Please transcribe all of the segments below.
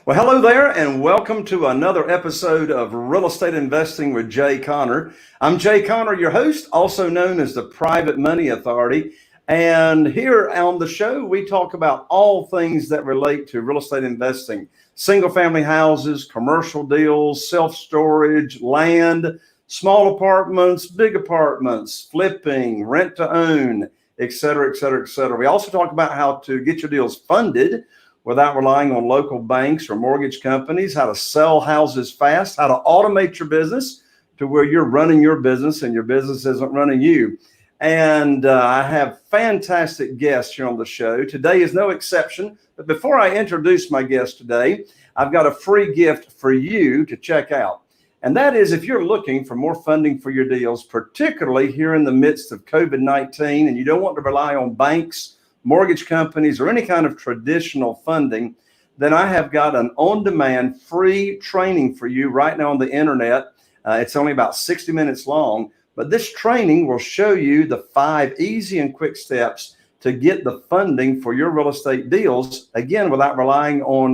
Well, hello there, and welcome to another episode of Real Estate Investing with Jay Conner. I'm Jay Conner, your host, also known as the Private Money Authority. And here on the show, we talk about all things that relate to real estate investing: single-family houses, commercial deals, self-storage, land, small apartments, big apartments, flipping, rent-to-own, et cetera, et cetera, et cetera. We also talk about how to get your deals funded without relying on local banks or mortgage companies, how to sell houses fast, how to automate your business to where you're running your business and your business isn't running you. And I have fantastic guests here on the show. Today is no exception. But before I introduce my guest today, I've got a free gift for you to check out. And that is, if you're looking for more funding for your deals, particularly here in the midst of COVID-19, and you don't want to rely on banks, mortgage companies, or any kind of traditional funding, then I have got an on-demand free training for you right now on the internet. It's only about 60 minutes long, but this training will show you the 5 easy and quick steps to get the funding for your real estate deals, again, without relying on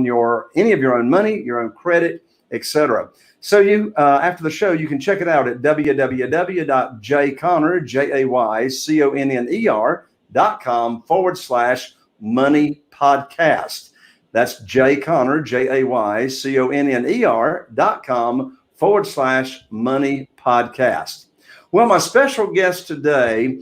any of your own money, your own credit, etc. So after the show, you can check it out at www.jayconner.com/money podcast. That's Jay Conner, JayConner.com/money podcast. Well, my special guest today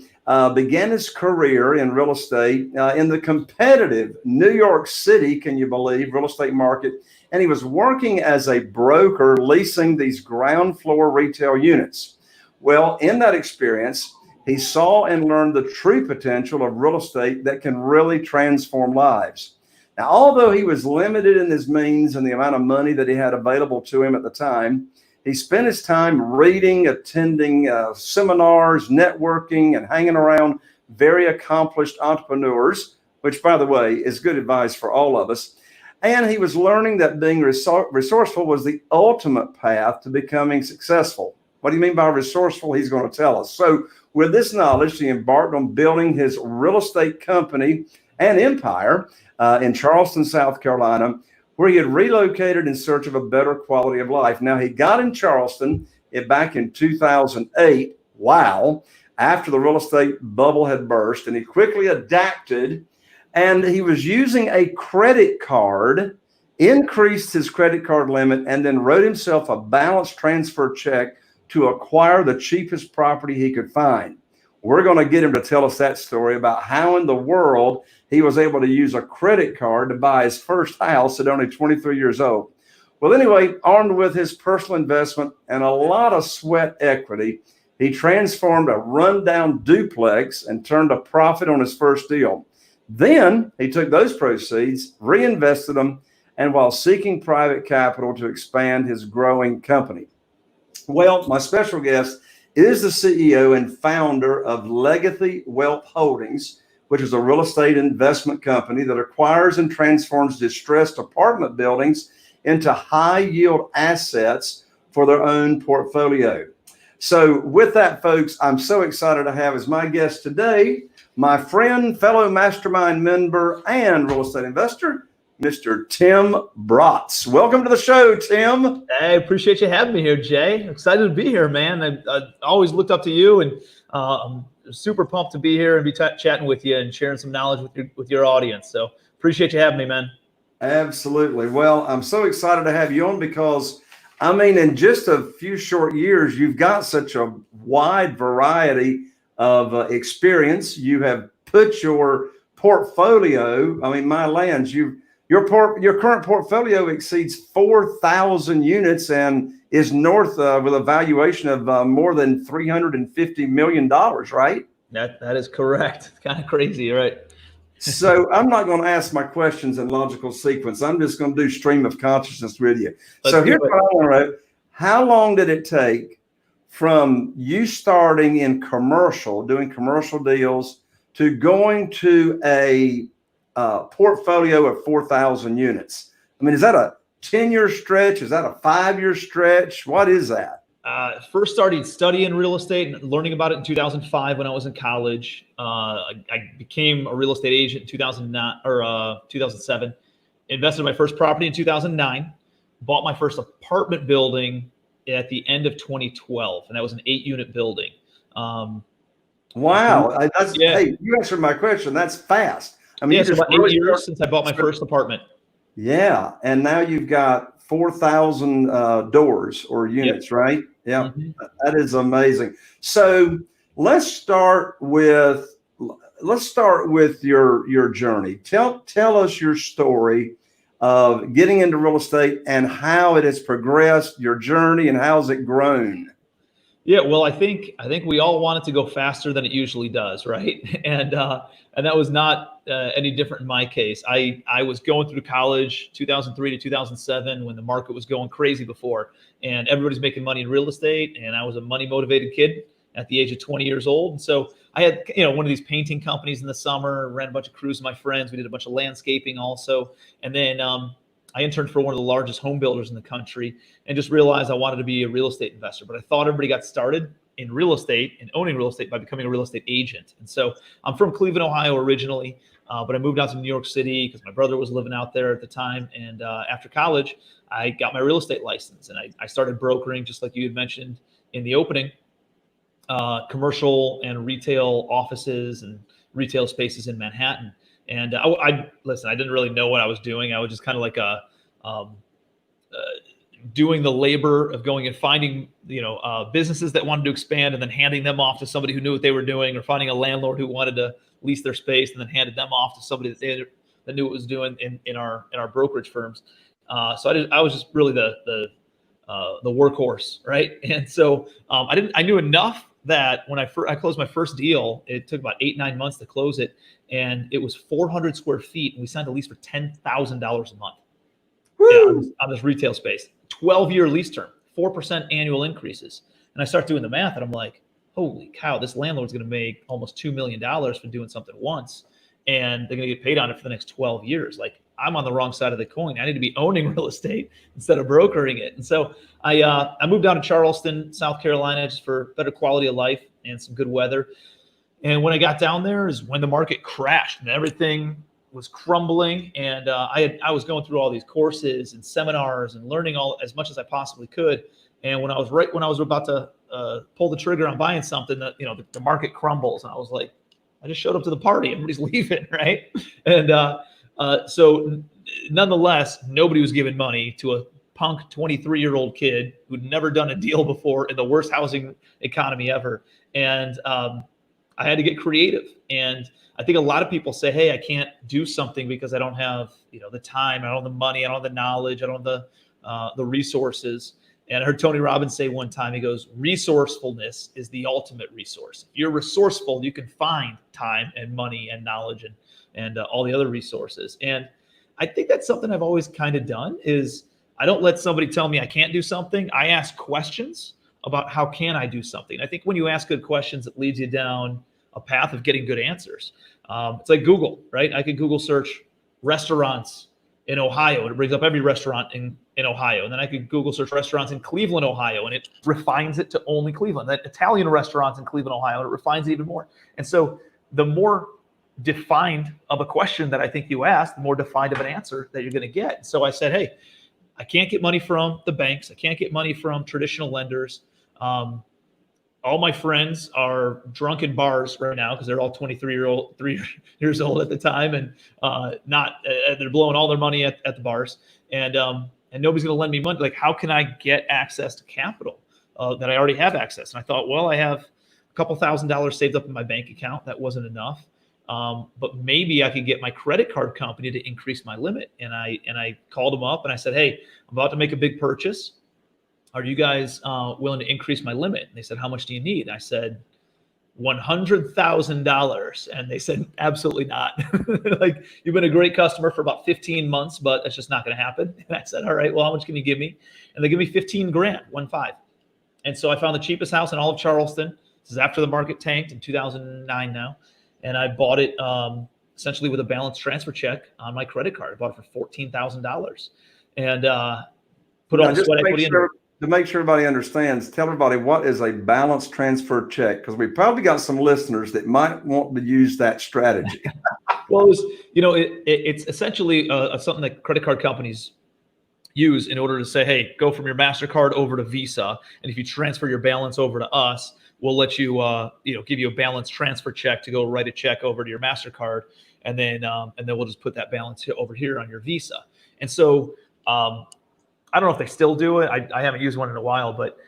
began his career in real estate in the competitive New York City, can you believe, real estate market. And he was working as a broker leasing these ground floor retail units. Well, in that experience, he saw and learned the true potential of real estate that can really transform lives. Now, although he was limited in his means and the amount of money that he had available to him at the time, he spent his time reading, attending seminars, networking, and hanging around very accomplished entrepreneurs, which, by the way, is good advice for all of us. And he was learning that being resourceful was the ultimate path to becoming successful. What do you mean by resourceful? He's going to tell us. So with this knowledge, he embarked on building his real estate company and empire in Charleston, South Carolina, where he had relocated in search of a better quality of life. Now, he got in Charleston back in 2008, after the real estate bubble had burst, and he quickly adapted, and he was using a credit card, increased his credit card limit, and then wrote himself a balance transfer check to acquire the cheapest property he could find. We're going to get him to tell us that story about how in the world he was able to use a credit card to buy his first house at only 23 years old. Well, anyway, armed with his personal investment and a lot of sweat equity, he transformed a rundown duplex and turned a profit on his first deal. Then he took those proceeds, reinvested them, and while seeking private capital to expand his growing company. Well, my special guest is the CEO and founder of Legacy Wealth Holdings, which is a real estate investment company that acquires and transforms distressed apartment buildings into high-yield assets for their own portfolio. So with that, folks, I'm so excited to have as my guest today my friend, fellow mastermind member, and real estate investor, Mr. Tim Bratz. Welcome to the show, Tim. Hey, appreciate you having me here, Jay. Excited to be here, man. I always looked up to you, and I'm super pumped to be here and be chatting with you and sharing some knowledge with your audience. So appreciate you having me, man. Absolutely. Well, I'm so excited to have you on because, I mean, in just a few short years, you've got such a wide variety of experience. You have put your portfolio, my lands, your current portfolio exceeds 4,000 units and is north with a valuation of more than $350 million, right? That is correct. It's kind of crazy, right? So I'm not going to ask my questions in logical sequence. I'm just going to do stream of consciousness with you. So here's what I want to know. How long did it take from you starting in doing commercial deals, to going to a portfolio of 4,000 units? I mean, is that a 10-year stretch? Is that a 5-year stretch? What is that? First started studying real estate and learning about it in 2005 when I was in college. I became a real estate agent in 2009 or 2007. invested in my first property in 2009, bought my first apartment building at the end of 2012, and that was an 8-unit building. Wow. Yeah. Hey, you answered my question. That's fast. I mean, Yeah, you so just about 8 years since I bought my first apartment. Yeah. And now you've got 4,000 doors or units, right? Yeah. Mm-hmm. That is amazing. So let's start with your journey. Tell us your story of getting into real estate and how it has progressed, your journey, and how's it grown. Yeah, well, I think we all want it to go faster than it usually does, right? And that was not any different in my case. I was going through college, 2003 to 2007, when the market was going crazy before, and everybody's making money in real estate, and I was a money motivated kid at the age of 20 years old. And so I had, one of these painting companies in the summer, ran a bunch of crews with my friends. We did a bunch of landscaping also. And then I interned for one of the largest home builders in the country and just realized I wanted to be a real estate investor. But I thought everybody got started in real estate and owning real estate by becoming a real estate agent. And so I'm from Cleveland, Ohio originally, but I moved out to New York City because my brother was living out there at the time. And after college, I got my real estate license, and I started brokering, just like you had mentioned in the opening, commercial and retail offices and retail spaces in Manhattan. And I listen, I didn't really know what I was doing. I was just kind of like doing the labor of going and finding, businesses that wanted to expand and then handing them off to somebody who knew what they were doing, or finding a landlord who wanted to lease their space and then handed them off to somebody that knew what was doing in our brokerage firms. So I was just really the workhorse, right? And so I knew enough that when I closed my first deal, it took about 8-9 months to close it, and it was 400 square feet, and we signed a lease for $10,000 a month. On this retail space. 12-year lease term, 4% annual increases. And I start doing the math, and I'm like, holy cow, this landlord's going to make almost $2 million for doing something once, and they're going to get paid on it for the next 12 years. Like, I'm on the wrong side of the coin. I need to be owning real estate instead of brokering it. And so I moved down to Charleston, South Carolina, just for better quality of life and some good weather. And when I got down there is when the market crashed and everything was crumbling. And I was going through all these courses and seminars and learning as much as I possibly could. And when I was about to pull the trigger on buying something, the market crumbles, and I was like, I just showed up to the party. Everybody's leaving, right? And so nonetheless, nobody was giving money to a punk 23-year-old kid who'd never done a deal before in the worst housing economy ever. And I had to get creative. And I think a lot of people say, hey, I can't do something because I don't have, the time, I don't have the money, I don't have the knowledge, I don't have the resources. And I heard Tony Robbins say one time, he goes, resourcefulness is the ultimate resource. If you're resourceful, you can find time and money and knowledge and all the other resources. And I think that's something I've always kind of done is I don't let somebody tell me I can't do something. I ask questions about how can I do something. I think when you ask good questions, it leads you down a path of getting good answers. It's like Google, right? I could Google search restaurants in Ohio, and it brings up every restaurant in Ohio. And then I could Google search restaurants in Cleveland, Ohio, and it refines it to only Cleveland. That Italian restaurants in Cleveland, Ohio, and it refines it even more. And so the more defined of a question that I think you ask, the more defined of an answer that you're going to get. So I said, hey, I can't get money from the banks. I can't get money from traditional lenders. All my friends are drunk in bars right now because they're all 3 years old at the time, and they're blowing all their money at the bars, and nobody's going to lend me money. Like, how can I get access to capital that I already have access? And I thought, well, I have a couple $1,000s saved up in my bank account. That wasn't enough, but maybe I could get my credit card company to increase my limit. And I called them up and I said, hey, I'm about to make a big purchase. Are you guys willing to increase my limit? And they said, how much do you need? And I said, $100,000. And they said, absolutely not. Like, you've been a great customer for about 15 months, but that's just not going to happen. And I said, all right, well, how much can you give me? And they give me 15 grand, 1.5. And so I found the cheapest house in all of Charleston. This is after the market tanked in 2009 now. And I bought it essentially with a balance transfer check on my credit card. I bought it for $14,000 and put all the sweat equity in. To make sure everybody understands, tell everybody what is a balance transfer check, because we probably got some listeners that might want to use that strategy. Well, it's essentially something that credit card companies use in order to say, hey, go from your MasterCard over to Visa. And if you transfer your balance over to us, we'll let you, give you a balance transfer check to go write a check over to your MasterCard. And then we'll just put that balance over here on your Visa. And so I don't know if they still do it. I haven't used one in a while, but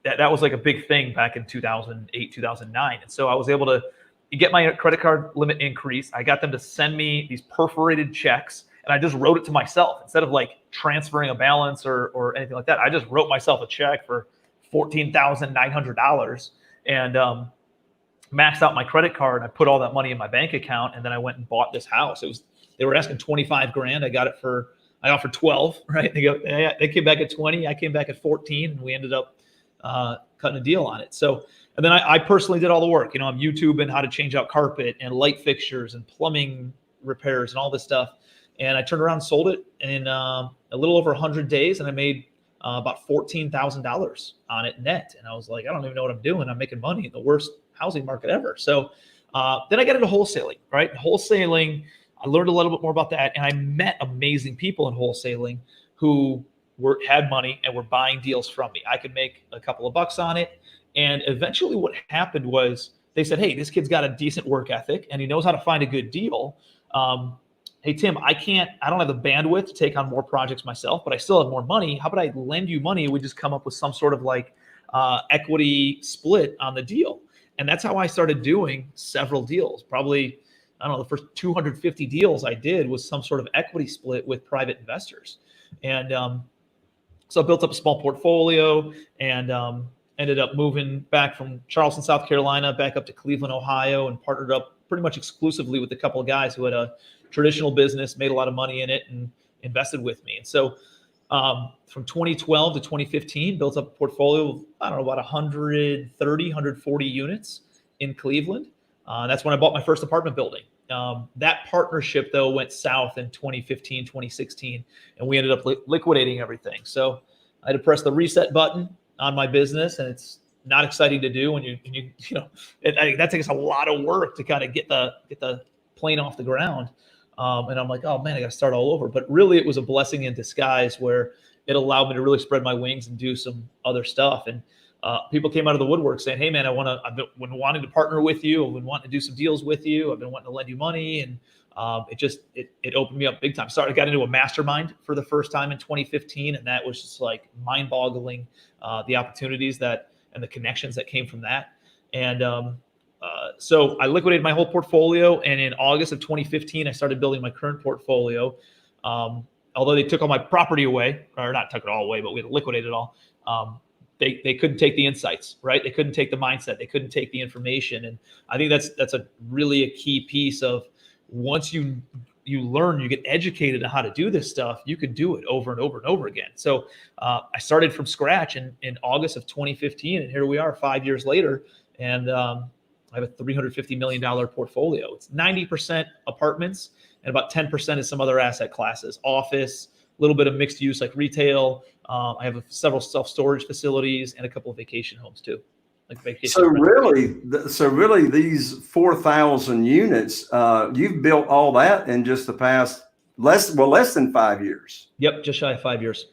that was like a big thing back in 2008, 2009. And so I was able to get my credit card limit increased. I got them to send me these perforated checks, and I just wrote it to myself instead of like transferring a balance or anything like that. I just wrote myself a check for $14,900 and maxed out my credit card. I put all that money in my bank account, and then I went and bought this house. They were asking 25 grand. I offered 12, right? They came back at 20. I came back at 14, and we ended up cutting a deal on it. So, and then I personally did all the work. I'm YouTubing how to change out carpet and light fixtures and plumbing repairs and all this stuff. And I turned around and sold it in a little over 100 days, and I made about $14,000 on it net. And I was like, I don't even know what I'm doing. I'm making money in the worst housing market ever. So then I got into wholesaling, right? Wholesaling, I learned a little bit more about that, and I met amazing people in wholesaling who had money and were buying deals from me. I could make a couple of bucks on it. And eventually what happened was they said, hey, this kid's got a decent work ethic and he knows how to find a good deal. Hey, Tim, I don't have the bandwidth to take on more projects myself, but I still have more money. How about I lend you money? We just come up with some sort of like equity split on the deal. And that's how I started doing several deals. Probably, I don't know, the first 250 deals I did was some sort of equity split with private investors. And so I built up a small portfolio and ended up moving back from Charleston, South Carolina, back up to Cleveland, Ohio, and partnered up pretty much exclusively with a couple of guys who had a traditional business, made a lot of money in it, and invested with me. And so from 2012 to 2015, built up a portfolio of, about 130, 140 units in Cleveland. That's when I bought my first apartment building. That partnership, though, went south in 2015, 2016, and we ended up liquidating everything. So I had to press the reset button on my business, and it's not exciting to do when that takes a lot of work to kind of get the plane off the ground. And I'm like, oh man, I got to start all over. But really, it was a blessing in disguise where it allowed me to really spread my wings and do some other stuff. And people came out of the woodwork saying, hey man, I've been wanting to partner with you. I've been wanting to do some deals with you. I've been wanting to lend you money. And it opened me up big time. I got into a mastermind for the first time in 2015. And that was just like mind boggling, the opportunities and the connections that came from that. And so I liquidated my whole portfolio. And in August of 2015, I started building my current portfolio. Although they took all my property away, or not took it all away, but we liquidated it all. They couldn't take the insights, right? They couldn't take the mindset. They couldn't take the information. And I think that's a really a key piece of once you learn, you get educated on how to do this stuff, you can do it over and over and over again. So I started from scratch in August of 2015, and here we are 5 years later. And I have a $350 million portfolio. It's 90% apartments and about 10% is some other asset classes, office, a little bit of mixed use like retail. I have several self-storage facilities and a couple of vacation homes too. So really these 4,000 units, you've built all that in just the past less than 5 years. Yep. Just shy of 5 years.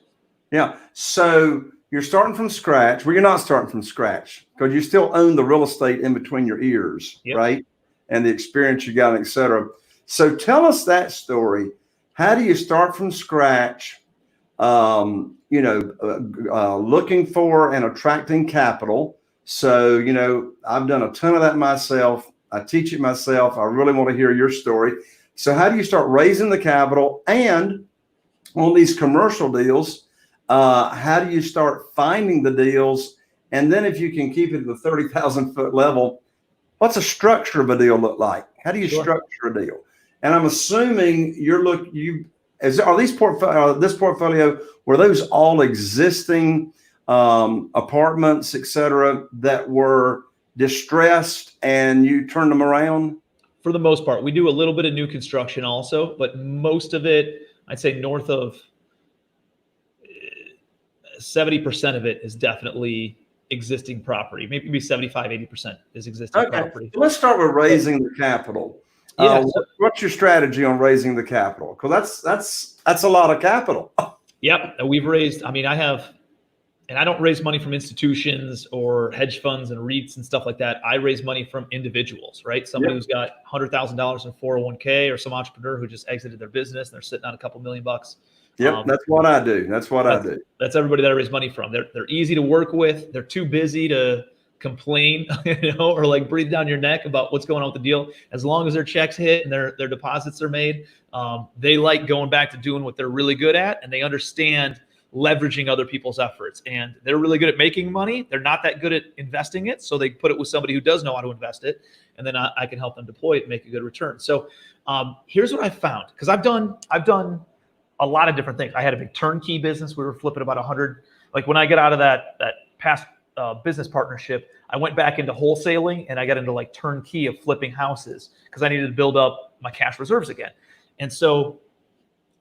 Yeah. So you're starting from scratch. Well, you're not starting from scratch because you still own the real estate in between your ears, yep. Right? And the experience you got, et cetera. So tell us that story. How do you start from scratch, looking for and attracting capital? So, I've done a ton of that myself. I teach it myself. I really want to hear your story. So how do you start raising the capital? And on these commercial deals, how do you start finding the deals? And then if you can keep it at the 30,000 foot level, what's a structure of a deal look like? How do you structure a deal? And I'm assuming this portfolio, were those all existing apartments, et cetera, that were distressed and you turned them around? For the most part, we do a little bit of new construction also, but most of it, I'd say north of 70% of it is definitely existing property. Maybe 75, 80% is existing property. Let's start with raising the capital. Yeah. What's your strategy on raising the capital? Because that's a lot of capital. Yep. We've raised, and I don't raise money from institutions or hedge funds and REITs and stuff like that. I raise money from individuals, right? Somebody who's got $100,000 in 401k, or some entrepreneur who just exited their business and they're sitting on a couple $1,000,000. Yep, that's what I do. That's everybody that I raise money from. They're easy to work with. They're too busy to complain, or like breathe down your neck about what's going on with the deal. As long as their checks hit and their deposits are made, they like going back to doing what they're really good at, and they understand leveraging other people's efforts. And they're really good at making money. They're not that good at investing it, so they put it with somebody who does know how to invest it, and then I can help them deploy it and make a good return. So here's what I found, because I've done a lot of different things. I had a big turnkey business. We were flipping about 100. Like when I get out of that past business partnership, I went back into wholesaling, and I got into like turnkey of flipping houses because I needed to build up my cash reserves again. And so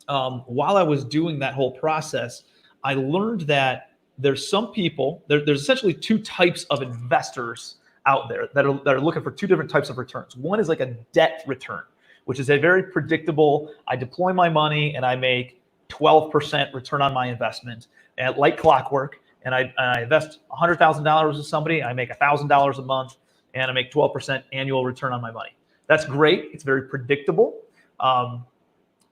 while I was doing that whole process, I learned that there's some people, there's essentially two types of investors out there that are looking for two different types of returns. One is like a debt return, which is a very predictable, I deploy my money and I make 12% return on my investment at like clockwork. And I invest $100,000 with somebody, I make $1,000 a month, and I make 12% annual return on my money. That's great. It's very predictable.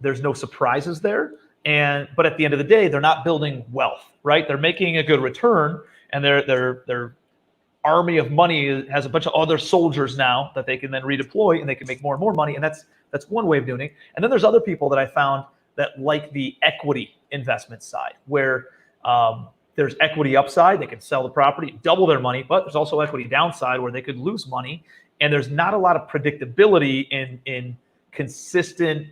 There's no surprises there. But at the end of the day, they're not building wealth, right? They're making a good return, and their army of money has a bunch of other soldiers now that they can then redeploy, and they can make more and more money. And that's one way of doing it. And then there's other people that I found that like the equity investment side, where there's equity upside. They can sell the property, double their money, but there's also equity downside where they could lose money. And there's not a lot of predictability in consistent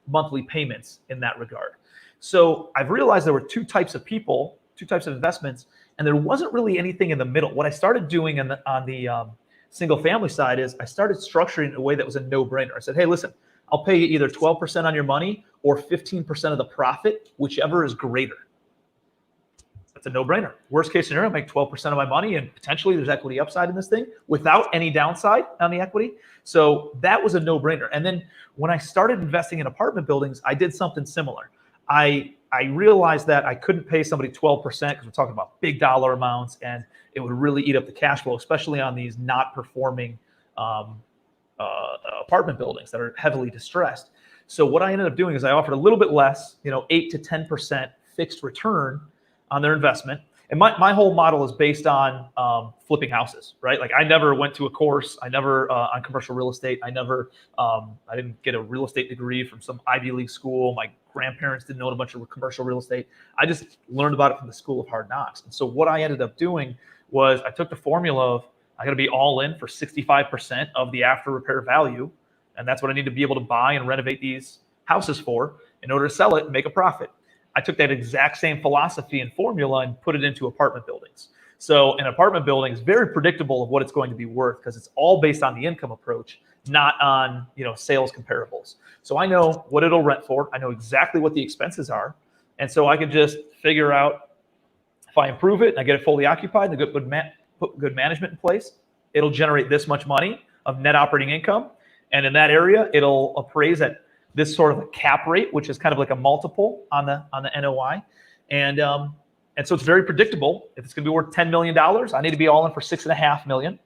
monthly payments in that regard. So I've realized there were two types of people, two types of investments, and there wasn't really anything in the middle. What I started doing on the single family side is I started structuring it in a way that was a no-brainer. I said, hey, listen, I'll pay you either 12% on your money or 15% of the profit, whichever is greater. That's a no-brainer. Worst case scenario, I make 12% of my money, and potentially there's equity upside in this thing without any downside on the equity. So that was a no-brainer. And then when I started investing in apartment buildings, I did something similar. I realized that I couldn't pay somebody 12% because we're talking about big dollar amounts, and it would really eat up the cash flow, especially on these not performing apartment buildings that are heavily distressed. So what I ended up doing is I offered a little bit less, 8 to 10% fixed return on their investment. And my whole model is based on flipping houses, right? Like I never went to a course. I never on commercial real estate. I didn't get a real estate degree from some Ivy League school. My grandparents didn't know a bunch of commercial real estate. I just learned about it from the School of Hard Knocks. And so what I ended up doing was I took the formula of I got to be all in for 65% of the after repair value. And that's what I need to be able to buy and renovate these houses for in order to sell it and make a profit. I took that exact same philosophy and formula and put it into apartment buildings. So an apartment building is very predictable of what it's going to be worth because it's all based on the income approach, not on sales comparables. So I know what it'll rent for. I know exactly what the expenses are. And so I can just figure out if I improve it and I get it fully occupied and put good management in place, it'll generate this much money of net operating income. And in that area, it'll appraise at this sort of a cap rate, which is kind of like a multiple on the NOI. And so it's very predictable. If it's going to be worth $10 million, I need to be all in for $6.5 million.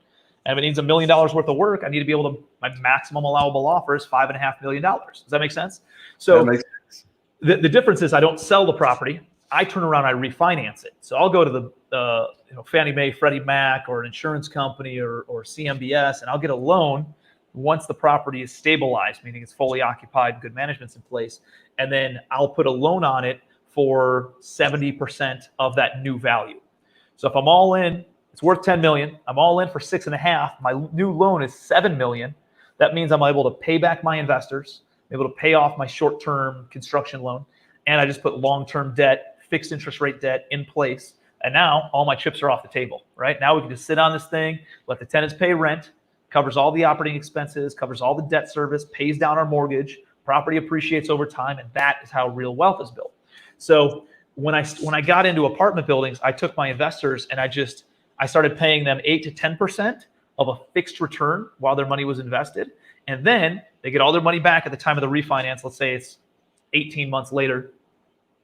And if it needs $1 million worth of work, I need to be able to, my maximum allowable offer is $5.5 million. Does that make sense? So that makes sense. The difference is I don't sell the property. I turn around, I refinance it. So I'll go to the Fannie Mae, Freddie Mac, or an insurance company or CMBS, and I'll get a loan once the property is stabilized, meaning it's fully occupied, good management's in place, and then I'll put a loan on it for 70% of that new value. So if I'm all in, it's worth 10 million. I'm all in for 6.5. My new loan is 7 million. That means I'm able to pay back my investors, I'm able to pay off my short-term construction loan, and I just put long-term debt, fixed interest rate debt in place. And now all my chips are off the table, right? Now we can just sit on this thing, let the tenants pay rent, covers all the operating expenses, covers all the debt service, pays down our mortgage, property appreciates over time, and that is how real wealth is built. So when I got into apartment buildings, I took my investors and I started paying them 8 to 10% of a fixed return while their money was invested. And then They get all their money back at the time of the refinance. Let's say it's 18 months later.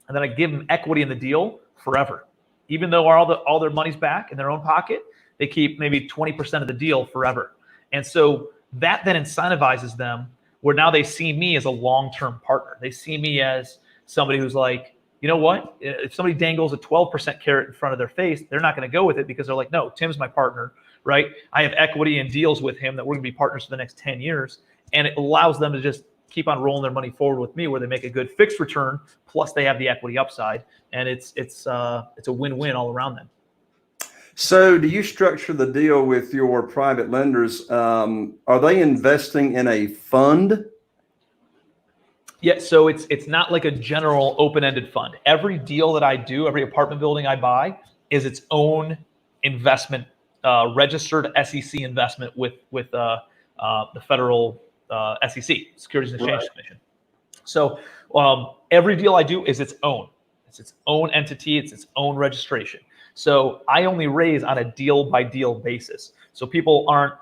And then I give them equity in the deal forever. Even though all their money's back in their own pocket, they keep maybe 20% of the deal forever. And so that then incentivizes them, where now they see me as a long-term partner. They see me as somebody who's like, you know what? If somebody dangles a 12% carrot in front of their face, they're not going to go with it, because they're like, no, Tim's my partner, right? I have equity and deals with him that we're going to be partners for the next 10 years. And it allows them to just keep on rolling their money forward with me, where they make a good fixed return, plus they have the equity upside. And it's a win-win all around them. So do you structure the deal with your private lenders? Are they investing in a fund? Yeah, so it's not like a general open-ended fund. Every deal that I do, every apartment building I buy is its own investment, registered SEC investment with the federal SEC, Securities and Exchange Commission. So every deal I do is its own. It's its own entity. It's its own registration. So I only raise on a deal-by-deal basis. So people aren't,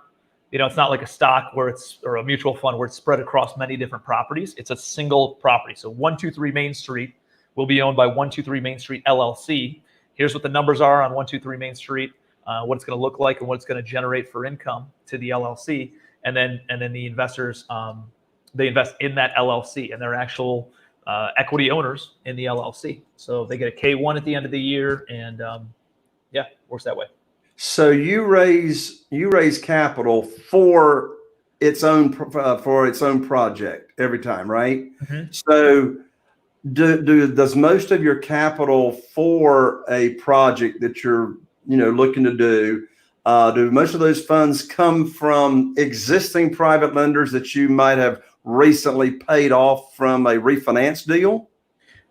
it's not like a stock or a mutual fund where it's spread across many different properties. It's a single property. So 123 Main Street will be owned by 123 Main Street LLC. Here's what the numbers are on 123 Main Street, what it's going to look like, and what it's going to generate for income to the LLC. And then the investors, they invest in that LLC, and they're actual equity owners in the LLC. So they get a K1 at the end of the year, and works that way. So you raise capital for its own project every time, right? Mm-hmm. So does most of your capital for a project that you're looking to do most of those funds come from existing private lenders that you might have recently paid off from a refinance deal?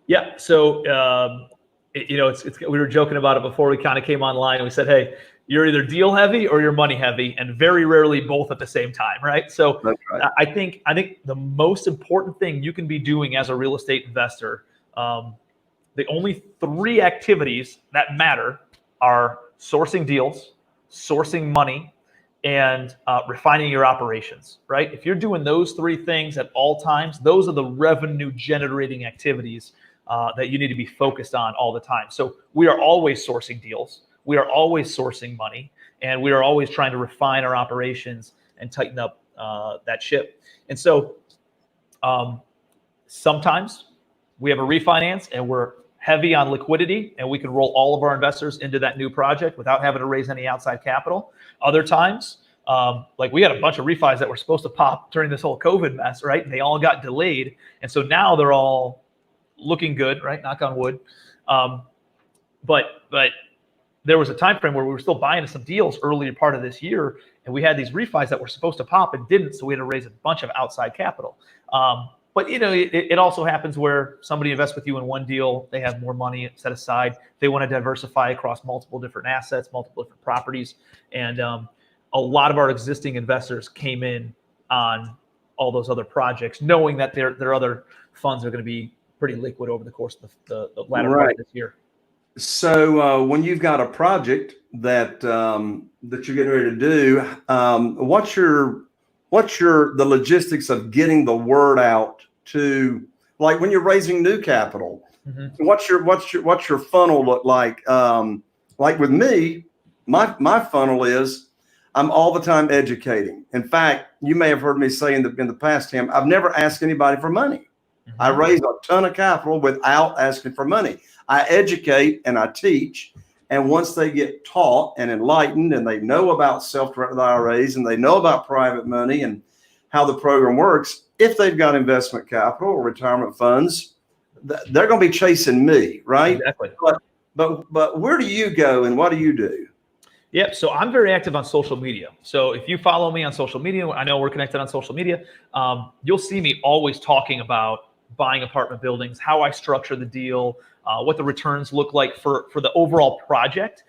Yeah. So we were joking about it before we kind of came online, and we said, hey, you're either deal heavy or you're money heavy, and very rarely both at the same time, right? So that's right. I think the most important thing you can be doing as a real estate investor, the only 3 activities that matter are sourcing deals, sourcing money, and refining your operations, right? If you're doing those 3 things at all times, those are the revenue generating activities that you need to be focused on all the time. So we are always sourcing deals. We are always sourcing money, and we are always trying to refine our operations and tighten up that ship. And so sometimes we have a refinance and we're heavy on liquidity, and we can roll all of our investors into that new project without having to raise any outside capital. Other times, like we had a bunch of refis that were supposed to pop during this whole COVID mess, right? And they all got delayed. And so now they're all looking good, right? Knock on wood. But there was a time frame where we were still buying some deals earlier part of this year, and we had these refis that were supposed to pop and didn't, so we had to raise a bunch of outside capital. But it also happens where somebody invests with you in one deal, they have more money set aside, they want to diversify across multiple different assets, multiple different properties, and a lot of our existing investors came in on all those other projects, knowing that their other funds are going to be pretty liquid over the course of the latter part of this year. So when you've got a project that you're getting ready to do, what's the logistics of getting the word out to, like when you're raising new capital? Mm-hmm. What's your funnel look like? Like with me, my funnel is I'm all the time educating. In fact, you may have heard me say in the past, Tim, I've never asked anybody for money. Mm-hmm. I raise a ton of capital without asking for money. I educate and I teach. And once they get taught and enlightened, and they know about self-directed IRAs, and they know about private money and how the program works, if they've got investment capital or retirement funds, they're going to be chasing me, right? Exactly. But where do you go and what do you do? Yep. So I'm very active on social media. So if you follow me on social media, I know we're connected on social media, you'll see me always talking about buying apartment buildings, how I structure the deal, what the returns look like for the overall project.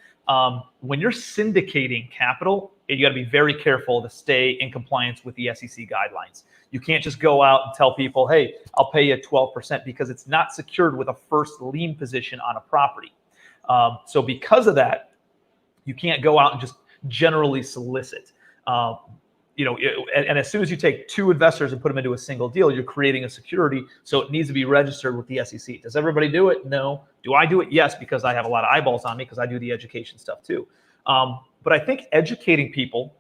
When you're syndicating capital, you got to be very careful to stay in compliance with the SEC guidelines. You can't just go out and tell people, hey, I'll pay you 12%, because it's not secured with a first lien position on a property. So because of that, you can't go out and just generally solicit. and as soon as you take two investors and put them into a single deal, you're creating a security. So it needs to be registered with the SEC. Does everybody do it? No. Do I do it? Yes, because I have a lot of eyeballs on me because I do the education stuff too. But I think educating people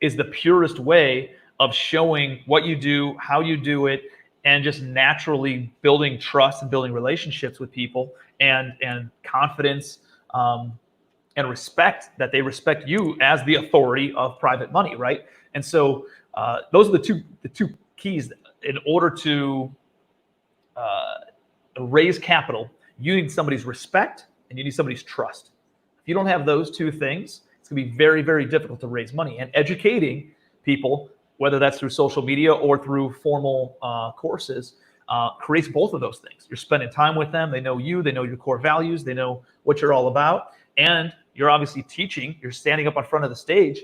is the purest way of showing what you do, how you do it, and just naturally building trust and building relationships with people and confidence and respect, that they respect you as the authority of private money, right? And so those are the two keys. In order to raise capital, you need somebody's respect and you need somebody's trust. If you don't have those two things, it's going to be very, very difficult to raise money. And educating people, whether that's through social media or through formal courses, creates both of those things. You're spending time with them. They know you. They know your core values. They know what you're all about. And you're obviously teaching. You're standing up in front of the stage.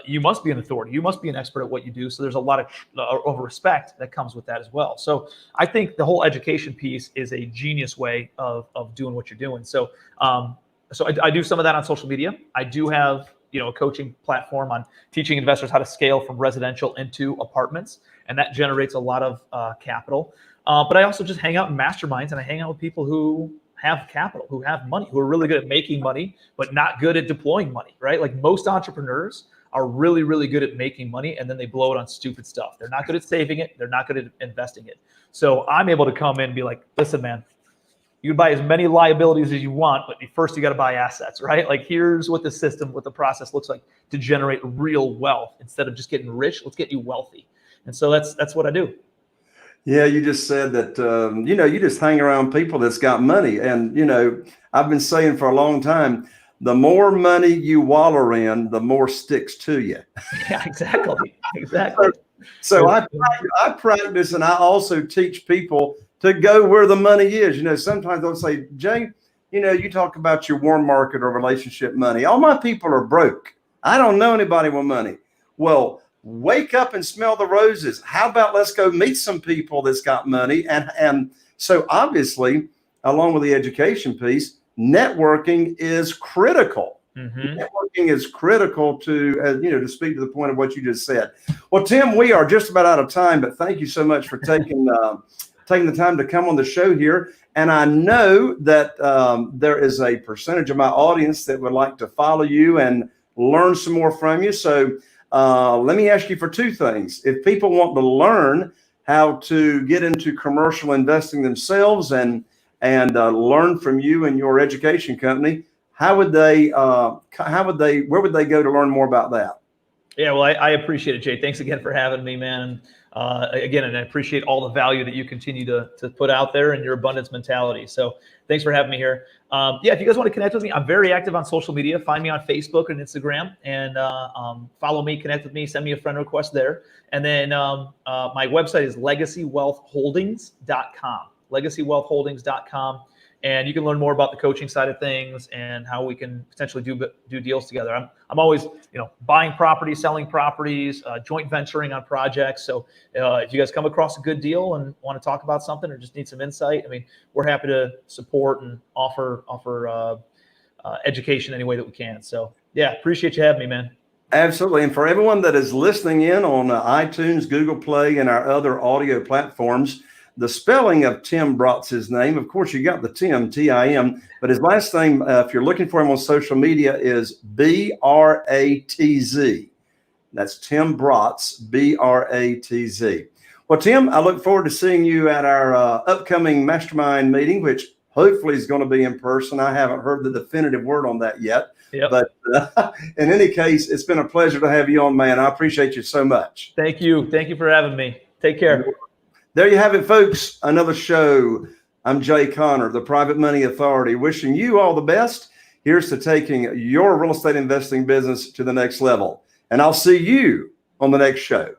You must be an authority. You must be an expert at what you do. So there's a lot of respect that comes with that as well. So I think the whole education piece is a genius way of doing what you're doing. So I do some of that on social media. I do have a coaching platform on teaching investors how to scale from residential into apartments, and that generates a lot of capital. But I also just hang out in masterminds, and I hang out with people who have capital, who have money, who are really good at making money, but not good at deploying money, right? Like most entrepreneurs are really, really good at making money, and then they blow it on stupid stuff. They're not good at saving it. They're not good at investing it. So I'm able to come in and be like, listen, man, you can buy as many liabilities as you want, but first you got to buy assets, right? Like here's what the system, what the process looks like to generate real wealth. Instead of just getting rich, let's get you wealthy. And so that's what I do. Yeah, you just said that, you just hang around people that's got money. And, I've been saying for a long time, the more money you waller in, the more sticks to you. Yeah, exactly. Exactly. So I practice, and I also teach people to go where the money is. Sometimes they'll say, Jay, you talk about your warm market or relationship money. All my people are broke. I don't know anybody with money. Well, wake up and smell the roses. How about let's go meet some people that's got money? And so obviously, along with the education piece, networking is critical. Mm-hmm. Networking is critical to speak to the point of what you just said. Well, Tim, we are just about out of time, but thank you so much for taking the time to come on the show here. And I know that there is a percentage of my audience that would like to follow you and learn some more from you. So let me ask you for two things. If people want to learn how to get into commercial investing themselves and learn from you and your education company, where would they go to learn more about that? Yeah, well, I appreciate it, Jay. Thanks again for having me, man. And I appreciate all the value that you continue to put out there and your abundance mentality. So thanks for having me here. If you guys want to connect with me, I'm very active on social media. Find me on Facebook and Instagram and follow me, connect with me, send me a friend request there. And then my website is legacywealthholdings.com, legacywealthholdings.com. And you can learn more about the coaching side of things and how we can potentially do deals together. I'm always, buying properties, selling properties, joint venturing on projects. So if you guys come across a good deal and want to talk about something or just need some insight, we're happy to support and offer education any way that we can. So yeah, appreciate you having me, man. Absolutely. And for everyone that is listening in on iTunes, Google Play, and our other audio platforms, the spelling of Tim Bratz's name, of course, you got the Tim, T-I-M, but his last name, if you're looking for him on social media, is B-R-A-T-Z. That's Tim Bratz, B-R-A-T-Z. Well, Tim, I look forward to seeing you at our upcoming mastermind meeting, which hopefully is going to be in person. I haven't heard the definitive word on that yet. Yep. But in any case, it's been a pleasure to have you on, man. I appreciate you so much. Thank you. Thank you for having me. Take care. There you have it, folks. Another show. I'm Jay Conner, the Private Money Authority, wishing you all the best. Here's to taking your real estate investing business to the next level. And I'll see you on the next show.